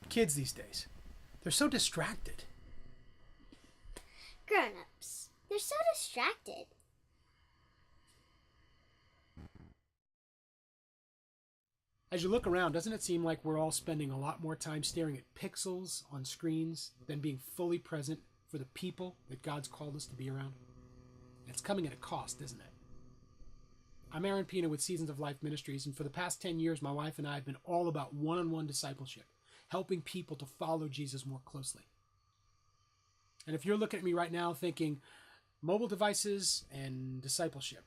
Kids these days, they're so distracted. Grown-ups, they're so distracted. As you look around, doesn't it seem like we're all spending a lot more time staring at pixels on screens than being fully present for the people that God's called us to be around? And it's coming at a cost, isn't it? I'm Aaron Pina with Seasons of Life Ministries, and for the past 10 years, my wife and I have been all about one-on-one discipleship, helping people to follow Jesus more closely. And if you're looking at me right now thinking, mobile devices and discipleship,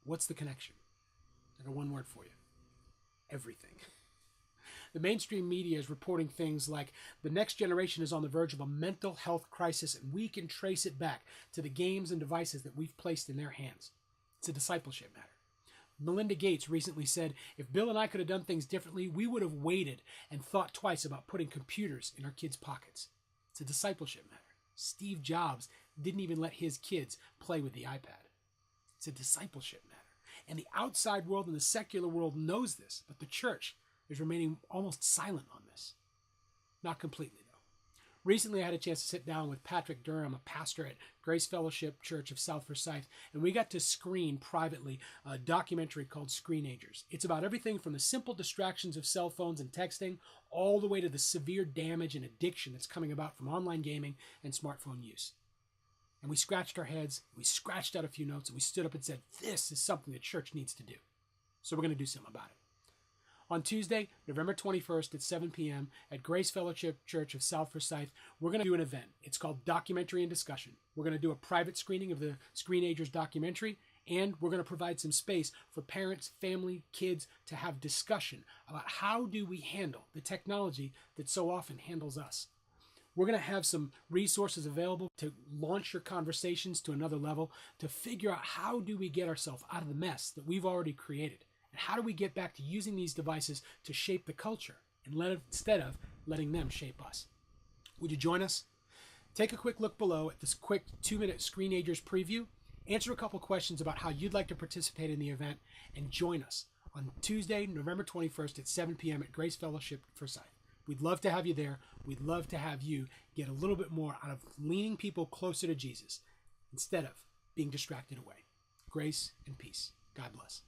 what's the connection? I got one word for you. Everything. The mainstream media is reporting things like the next generation is on the verge of a mental health crisis, and we can trace it back to the games and devices that we've placed in their hands. It's a discipleship matter. Melinda Gates recently said, if Bill and I could have done things differently, we would have waited and thought twice about putting computers in our kids' pockets. It's a discipleship matter. Steve Jobs didn't even let his kids play with the iPad. It's a discipleship matter. And the outside world and the secular world knows this, but the church is remaining almost silent on this. Not completely, though. Recently, I had a chance to sit down with Patrick Durham, a pastor at Grace Fellowship Church of South Forsyth, and we got to screen privately a documentary called Screenagers. It's about everything from the simple distractions of cell phones and texting all the way to the severe damage and addiction that's coming about from online gaming and smartphone use. And we scratched our heads, we scratched out a few notes, and we stood up and said, this is something the church needs to do. So we're going to do something about it. On Tuesday, November 21st at 7 p.m. at Grace Fellowship Church of South Forsyth, we're going to do an event. It's called Documentary Discussion. We're going to do a private screening of the Screenagers documentary, and we're going to provide some space for parents, family, kids to have discussion about how do we handle the technology that so often handles us. We're going to have some resources available to launch your conversations to another level, to figure out how do we get ourselves out of the mess that we've already created. And how do we get back to using these devices to shape the culture instead of letting them shape us? Would you join us? Take a quick look below at this quick 2-minute Screenagers preview, answer a couple questions about how you'd like to participate in the event, and join us on Tuesday, November 21st at 7 p.m. at Grace Fellowship Forsyth. We'd love to have you there. We'd love to have you get a little bit more out of leaning people closer to Jesus instead of being distracted away. Grace and peace. God bless.